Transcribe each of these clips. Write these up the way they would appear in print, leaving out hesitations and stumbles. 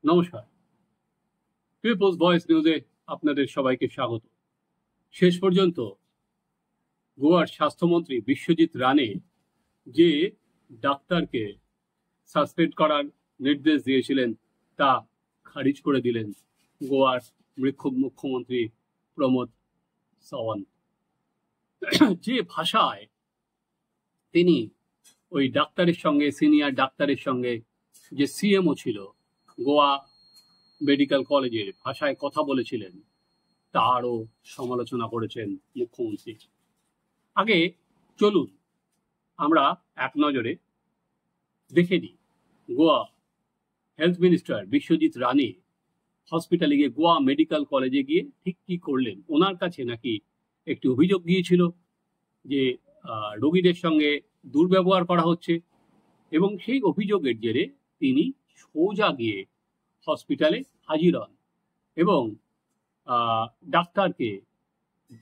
নমস্কার, people's voice নিউজে আপনাদের সবাইকে স্বাগত। শেষ পর্যন্ত গোয়ার স্বাস্থ্যমন্ত্রী বিশ্বজিৎ রানে যে ডাক্তারকে সাসপেন্ড করার নির্দেশ দিয়েছিলেন তা খারিজ করে দিলেন গোয়ার মুখ্যমন্ত্রী প্রমোদ সাওয়ান্ত। যে ভাষায় তিনি ওই ডাক্তারের সঙ্গে, সিনিয়র ডাক্তারের সঙ্গে, যে সিএমও ছিল গোয়া মেডিকেল কলেজের ভাষায় কথা বলেছিলেন, তারও সমালোচনা করেছেন মুখ্যমন্ত্রী। আগে চলুন আমরা এক নজরে দেখে নিই গোয়া হেলথ মিনিস্টার বিশ্বজিৎ রানে হসপিটালে গিয়ে, গোয়া মেডিকেল কলেজে গিয়ে ঠিক কি করলেন। ওনার কাছে নাকি একটি অভিযোগ গিয়েছিল যে রোগীদের সঙ্গে দুর্ব্যবহার করা হচ্ছে, এবং সেই অভিযোগের জেরে তিনি সোজা গিয়ে হসপিটালে হাজির হন এবং ডাক্তারকে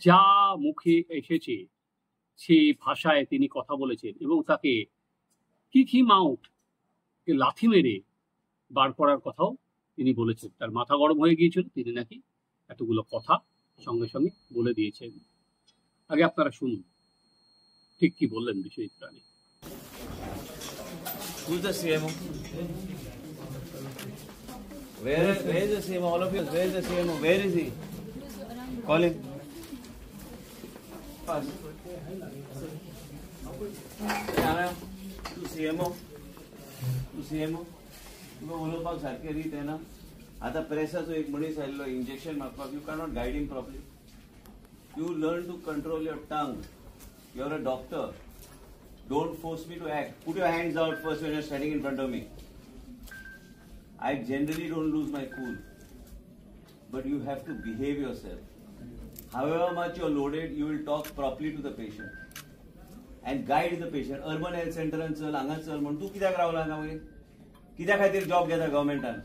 যা মুখে এসেছে সেই ভাষায় তিনি কথা বলেছেন এবং তাকে কি মাউট লাথি মেরে বার করার কথাও তিনি বলেছেন। তার মাথা গরম হয়ে গিয়েছিল, তিনি নাকি এতগুলো কথা সঙ্গে সঙ্গে বলে দিয়েছেন। আগে আপনারা শুনুন ঠিক কি বললেন বিশ্বজিৎ রানে। Who's the CMO? Where is the CMO? All of you, where is the CMO? Where is he? Call him. Fast. तू CMO. तुका उलोवपाक सारकें रीत येना. आतां प्रेसाचो एक मनीस आयिल्लो इंजेक्शन मागपाक, you cannot guide him properly. You learn to control your tongue. You are a doctor. Don't force me to act. Put your hands out first when you're standing in front of me. I generally don't lose my cool. But you have to behave yourself. However much you're loaded, you will talk properly to the patient. And guide the patient. Urban health center and chal, hanga chal, म्हण तू कित्याक रावला हांगा मागीर? कित्या खातीर job घेता गव्हर्मेंटान?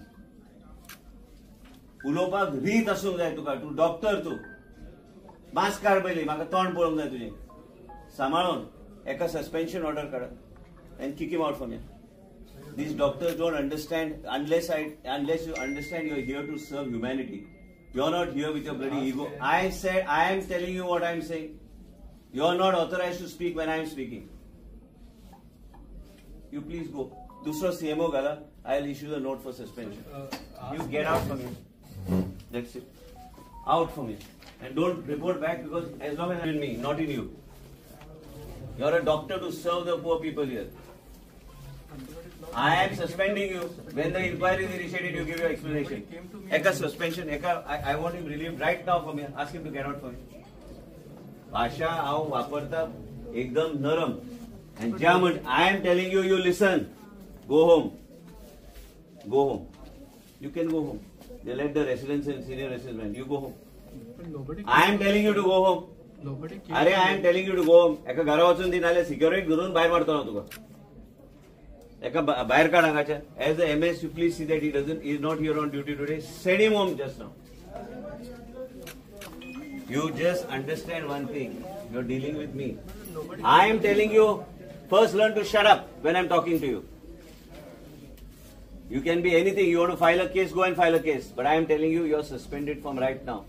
उलोवपाक रीत आसूंक जाय तुका. तूं डॉक्टर तूं. मास्क काड पयलीं, म्हाका तोंड पळोवंक जाय तुजें. सांबाळून eka suspension order kada and kick him out from here. These doctors don't understand unless you understand you're here to serve humanity. You're not here with your bloody ego. I am telling you what I'm saying. You're not authorized to speak when I'm speaking. You please go. Dusra CMO gala, I'll issue the note for suspension. You get out from here. That's it. Out from here. And don't report back, because as long as I'm in me, not in you. You're a doctor to serve the poor people here. I am suspending you. When the inquiry is initiated, you give your explanation. Eka suspension, I want him relieved right now from here. Ask him to get out from here. Bhasha how vaparta ekdam naram. And Jaman, I am telling you, you listen. Go home. Go home. You can go home. They let the residents and senior residents. You go home. I am telling you to go home. अरे I am telling you to go home. एका घरा वचून ती नाल्यार security धरून भायर मारतो ना तुका. एका भायर काड हांगाच्या. As the MS, you please see that he is not here on duty today. Send him home just now. You just understand one thing. You're dealing with me. I am telling you, first learn to shut up when I'm talking to you. You can be anything. You want to file a case, go and file a case. But I am telling you, you're suspended from right now.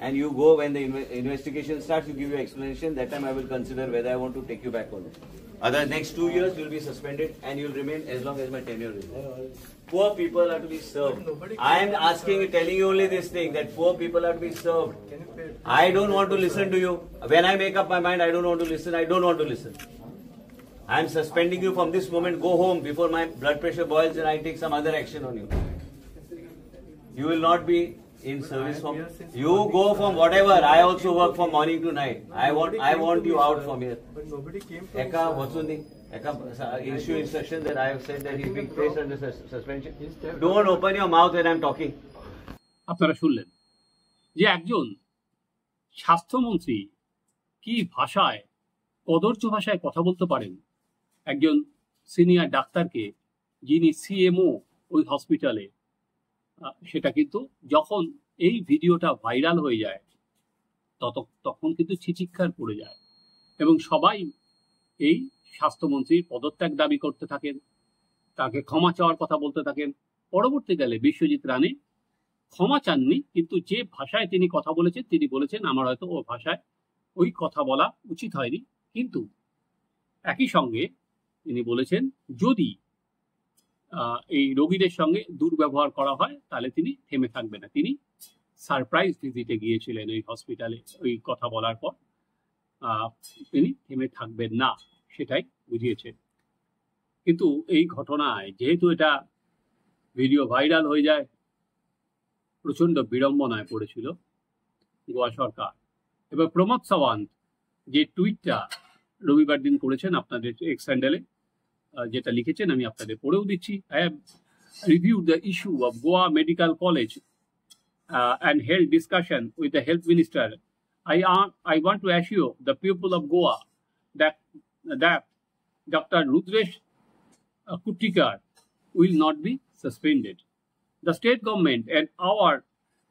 And you go when the investigation starts, you give your explanation. That time I will consider whether I want to take you back or not. Other next 2 years, you'll be suspended and you'll remain as long as my tenure is. Poor people are to be served. I am asking you, telling you only this thing, that poor people are to be served. I don't want to listen to you. When I make up my mind, I don't want to listen. I don't want to listen. I am suspending you from this moment. Go home before my blood pressure boils and I take some other action on you. You will not be in service from. You go from whatever. I also work from morning to night. I want you out from here. But nobody came from. Eka Vatsuni, Eka issue instruction that I have said that he's being placed under suspension. Don't open your mouth when I'm talking. আপনারা শুনলেন যে একজন স্বাস্থ্যমন্ত্রী কি ভাষায়, কদর্য ভাষায় কথা বলতে পারেন একজন সিনিয়র ডাক্তারকে, যিনি সিএমও ওই হসপিটালে। সেটা কিন্তু যখন এই ভিডিওটা ভাইরাল হয়ে যায় তখন কিন্তু চিৎকার পড়ে যায় এবং সবাই এই স্বাস্থ্যমন্ত্রীর পদত্যাগ দাবি করতে থাকেন, তাকে ক্ষমা চাওয়ার কথা বলতে থাকেন। পরবর্তীকালে বিশ্বজিৎ রানে ক্ষমা চাননি, কিন্তু যে ভাষায় তিনি কথা বলেছেন তিনি বলেছেন আমার হয়তো ও ভাষায় ওই কথা বলা উচিত হয়নি, কিন্তু একই সঙ্গে তিনি বলেছেন যদি এই রোগীদের সঙ্গে দুর্ব্যবহার করা হয় তাহলে তিনি থেমে থাকবেন না। তিনি সারপ্রাইজ ভিজিটে গিয়েছিলেন ওই হসপিটালে, ওই কথা বলার পর তিনি থেমে থাকবেন না সেটাই বুঝিয়েছেন। কিন্তু এই ঘটনায় যেহেতু এটা ভিডিও ভাইরাল হয়ে যায়, প্রচন্ড বিড়ম্বনায় পড়েছিল গোয়া সরকার। এবার প্রমোদ সাওয়ান্ত যে টুইটটা রবিবার দিন করেছেন আপনাদের এক্স হ্যান্ডেলে, যেটা লিখেছেন আমি আপনাদের পড়েও দিচ্ছি। I have reviewed the issue of Goa Medical College and held discussion with the health minister. I want to assure the people of Goa that Dr. Rudresh Kuttikar will not be suspended. The state government and our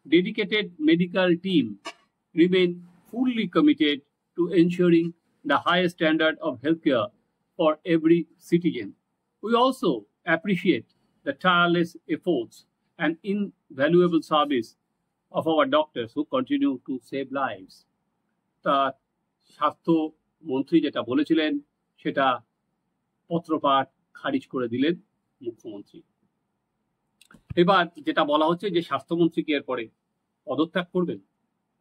dedicated medical team remain fully committed to ensuring the highest standard of healthcare for every citizen. We also appreciate the tireless efforts and invaluable service of our doctors who continue to save lives. তা স্বাস্থ্যমন্ত্রী যেটা বলেছিলেন সেটা পত্রপাঠ খারিজ করে দিলেন মুখ্যমন্ত্রী। এবার যেটা বলা হচ্ছে যে স্বাস্থ্যমন্ত্রী কি এরপরে পদত্যাগ করবেন,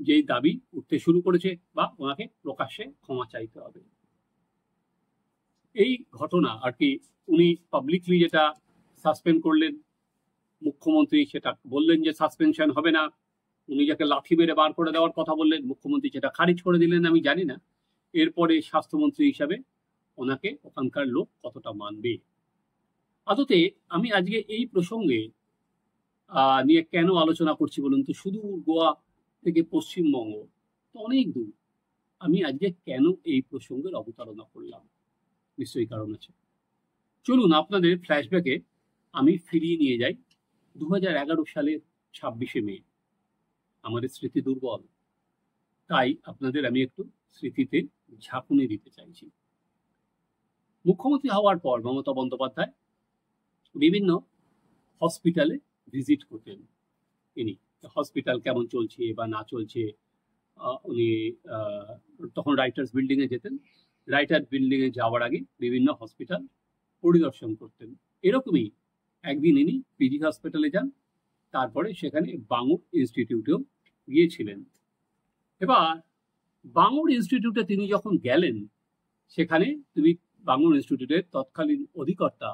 যেই দাবি উঠতে শুরু করেছে, বা ওনাকে প্রকাশ্যে ক্ষমা চাইতে হবে। এই ঘটনা আর কি উনি পাবলিকলি যেটা সাসপেন্ড করলেন মুখ্যমন্ত্রী, সেটা বললেন যে সাসপেনশন হবে না। উনি যাকে লাথি মেরে বার করে দেওয়ার কথা বললেন মুখ্যমন্ত্রী সেটা খারিজ করে দিলেন। আমি জানি না এরপরে স্বাস্থ্যমন্ত্রী হিসাবে ওনাকে ওখানকার লোক কতটা মানবে। আদতে আমি আজকে এই প্রসঙ্গে নিয়ে কেন আলোচনা করছি বলুন তো? শুধু গোয়া থেকে পশ্চিমবঙ্গ তো অনেক দূর। আমি আজকে কেন এই প্রসঙ্গের অবতারণা করলাম, নিশ্চয়ই কারণ আছে। চলুন আপনাদের ফ্ল্যাশব্যাকে আমি ফিরিয়ে নিয়ে যাই 2011 সালের 26শে মে। আমাদের স্মৃতি দুর্বল, তাই আপনাদের আমি একটু স্মৃতিতে ঝাঁকুনি দিতে চাইছি। মুখ্যমন্ত্রী হওয়ার পর মমতা বন্দ্যোপাধ্যায় বিভিন্ন হসপিটালে ভিজিট করতেন। তিনি হসপিটাল কেমন চলছে বা না চলছে, উনি তখন রাইটার্স বিল্ডিংয়ে যেতেন। রাইটার্স বিল্ডিংয়ে যাওয়ার আগে বিভিন্ন হসপিটাল পরিদর্শন করতেন। এরকমই একদিন ইনি পিজি হসপিটালে যান, তারপরে সেখানে বাঙুর ইনস্টিটিউটেও গিয়েছিলেন। এবার বাঙুর ইনস্টিটিউটে তিনি যখন গেলেন, সেখানে তিনি বাঙুর ইনস্টিটিউটের তৎকালীন অধিকর্তা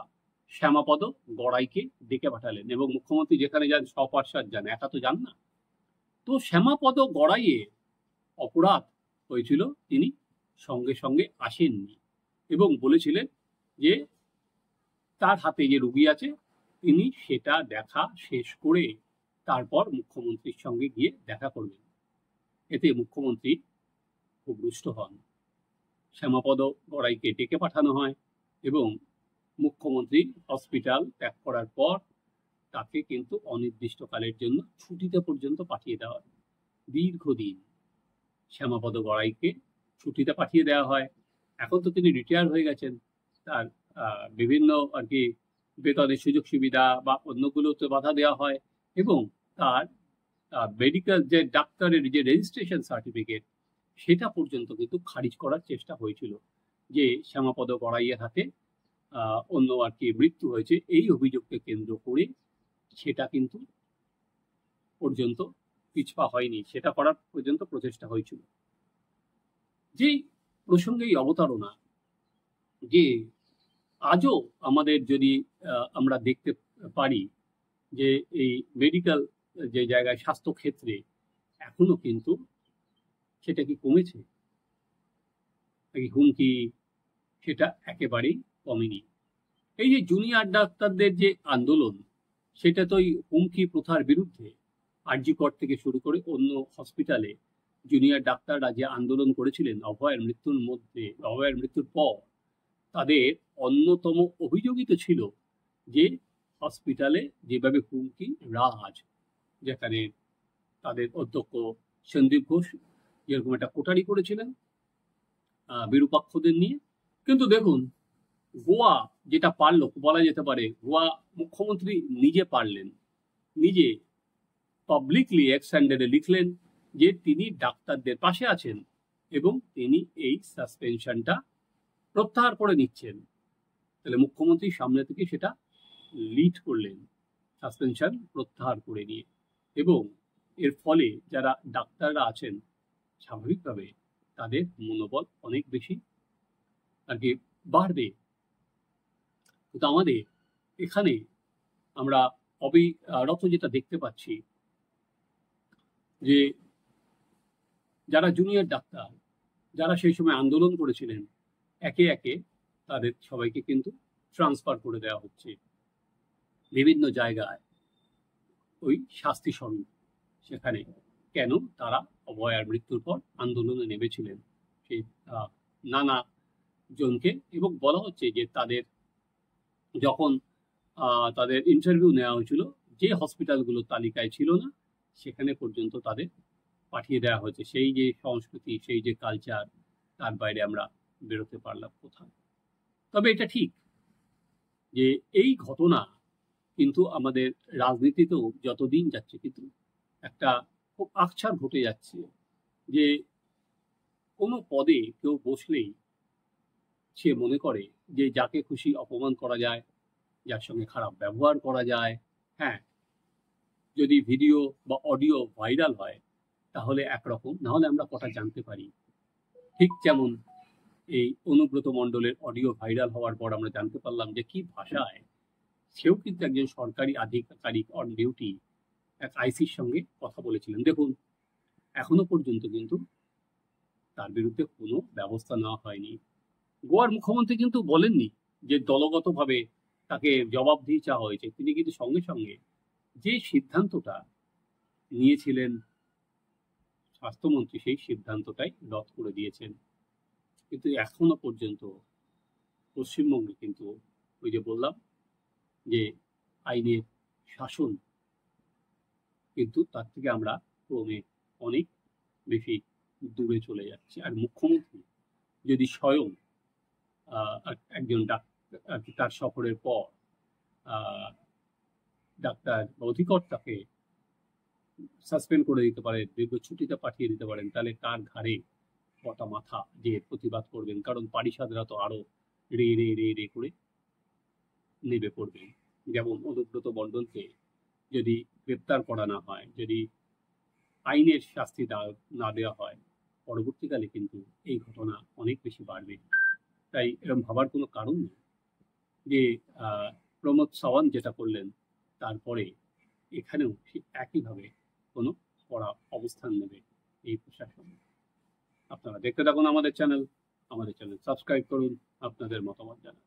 শ্যামাপদ গড়াইকে ডেকে পাঠালেন, এবং মুখ্যমন্ত্রী যেখানে যান সপার্ষদ যান, একা তো যান না। তো শ্যামাপদ গড়াইয়ে অপরাধ হয়েছিল, তিনি সঙ্গে সঙ্গে আসেননি এবং বলেছিলেন যে তার হাতে যে রুগী আছে তিনি সেটা দেখা শেষ করে তারপর মুখ্যমন্ত্রীর সঙ্গে গিয়ে দেখা করবেন। এতে মুখ্যমন্ত্রী খুব রুষ্ট হন। শ্যামাপদ গড়াইকে ডেকে পাঠানো হয় এবং মুখ্যমন্ত্রী হসপিটাল ত্যাগ করার পর তাকে কিন্তু অনির্দিষ্টকালের জন্য ছুটিতে পর্যন্ত পাঠিয়ে দেওয়া হয়। দীর্ঘদিন শ্যামাপদ গড়াইকে ছুটিতে পাঠিয়ে দেওয়া হয়। এখন তো তিনি রিটায়ার হয়ে গেছেন, তার বিভিন্ন আর কি বেতনের সুযোগ সুবিধা বা অন্যগুলোতে বাধা দেওয়া হয়, এবং তার মেডিকেল যে ডাক্তারের যে রেজিস্ট্রেশন সার্টিফিকেট সেটা পর্যন্ত কিন্তু খারিজ করার চেষ্টা হয়েছিল, যে শ্যামাপদ গড়াইয়ের হাতে অন্য আর কি মৃত্যু হয়েছে এই অভিযোগকে কেন্দ্র করে। সেটা কিন্তু পর্যন্ত পিছপা হয়নি, সেটা করার পর্যন্ত প্রচেষ্টা হয়েছিল। যেই প্রসঙ্গে এই অবতারণা, যে আজও আমাদের যদি আমরা দেখতে পারি যে এই মেডিকেল যে জায়গায় স্বাস্থ্যক্ষেত্রে এখনো কিন্তু সেটা কি কমেছে নাকি হুমকি, সেটা একেবারেই কমেনি। এই যে জুনিয়র ডাক্তারদের যে আন্দোলন, সেটা তো এই হুমকি প্রথার বিরুদ্ধে। আরজি কর থেকে শুরু করে অন্য হসপিটালে জুনিয়র ডাক্তাররা যে আন্দোলন করেছিলেন অভয়ের মৃত্যুর পর, তাদের অন্যতম অভিযোগিত ছিল যে হসপিটালে যেভাবে হুমকি রাজ, যেখানে তাদের অধ্যক্ষ সন্দীপ ঘোষ যেরকম একটা কোটারি করেছিলেন বিরূপাক্ষদের নিয়ে। কিন্তু দেখুন গোয়া যেটা পারলো বলা যেতে পারে, গোয়া মুখ্যমন্ত্রী নিজে পারলেন, নিজে পাবলিকলি এক্স হ্যান্ডেলে লিখলেন যে তিনি ডাক্তারদের পাশে আছেন এবং তিনি এই সাসপেনশনটা প্রত্যাহার করে নিচ্ছেন। তাহলে মুখ্যমন্ত্রী সামনে থেকে সেটা লিড করলেন, সাসপেনশন প্রত্যাহার করে নিয়ে। এবং এর ফলে যারা ডাক্তাররা আছেন স্বাভাবিকভাবে তাদের মনোবল অনেক বেশি আর কি বাড়বে। কিন্তু আমাদের এখানে আমরা অবিরত যেটা দেখতে পাচ্ছি যে যারা জুনিয়র ডাক্তার, যারা সেই সময় আন্দোলন করেছিলেন, একে একে তাদের সবাইকে কিন্তু ট্রান্সফার করে দেওয়া হচ্ছে বিভিন্ন জায়গায়, ওই শাস্তি স্বরূপ। সেখানে কেন? তারা অভয়ার মৃত্যুর পর আন্দোলনে নেমেছিলেন সেই নানা জনকে, এবং বলা হচ্ছে যে তাদের যখন তাদের ইন্টারভিউ নেওয়া হয়েছিল, যে হসপিটালগুলো তালিকায় ছিল না সেখানে পর্যন্ত তাদের পাঠিয়ে দেওয়া হয়েছে। সেই যে সংস্কৃতি, সেই যে কালচার, তার বাইরে আমরা বেরোতে পারলাম কোথাও। তবে এটা ঠিক যে এই ঘটনা কিন্তু আমাদের রাজনীতিতেও যতদিন যাচ্ছে কিন্তু একটা খুব আকছার ঘটে যাচ্ছে যে কোনো পদে কেউ বসলেই সে মনে করে যে যাকে খুশি অপমান করা যায়, যার সঙ্গে খারাপ ব্যবহার করা যায়। হ্যাঁ, যদি ভিডিও বা অডিও ভাইরাল হয় তাহলে একরকম, না হলে আমরা কথা জানতে পারি। ঠিক যেমন এই অনুব্রত মণ্ডলের অডিও ভাইরাল হওয়ার পর আমরা জানতে পারলাম যে কি ভাষায় সেও কিন্তু একজন সরকারি আধিকারিক অন ডিউটি এক আইসির সঙ্গে কথা বলেছিলেন। দেখুন, এখনো পর্যন্ত কিন্তু তার বিরুদ্ধে কোনো ব্যবস্থা নেওয়া হয়নি। গোয়ার মুখ্যমন্ত্রী কিন্তু বলেননি যে দলগতভাবে তাকে জবাবদিহি চাওয়া হয়েছে। তিনি কিন্তু সঙ্গে সঙ্গে যে সিদ্ধান্তটা নিয়েছিলেন স্বাস্থ্যমন্ত্রী, সেই সিদ্ধান্তটাই রদ করে দিয়েছেন। কিন্তু এখনো পর্যন্ত পশ্চিমবঙ্গে কিন্তু ওই যে বললাম যে আইনের শাসন, কিন্তু তার থেকে আমরা ক্রমে অনেক বেশি দূরে চলে যাচ্ছি। আর মুখ্যমন্ত্রী যদি স্বয়ং একজন ডাক্তার তার সফরের পর ডাক্তার অধিকর্তাকে সাসপেন্ড করে দিতে পারে, দীর্ঘ ছুটিতে পাঠিয়ে দিতে পারেন, তাহলে কার ঘাড়ে কটা মাথা যে প্রতিবাদ করবেন? কারণ পারিষদরা তো আরো রে রে রে রে করে নেমে পড়বেন। যেমন অনুব্রত মণ্ডলকে যদি গ্রেপ্তার করা না হয়, যদি আইনের শাস্তি না দেওয়া হয়, পরবর্তীকালে কিন্তু এই ঘটনা অনেক বেশি বাড়বে। তাই এরকম ভাবার কোনো কারণ নেই যে প্রমোদ সাওয়ান্ত যেটা করলেন তারপরে এখানেও একইভাবে কোনো কড়া অবস্থান নেবে এই প্রশাসন। আপনারা দেখতে থাকুন আমাদের চ্যানেল সাবস্ক্রাইব করুন, আপনাদের মতামত জানান।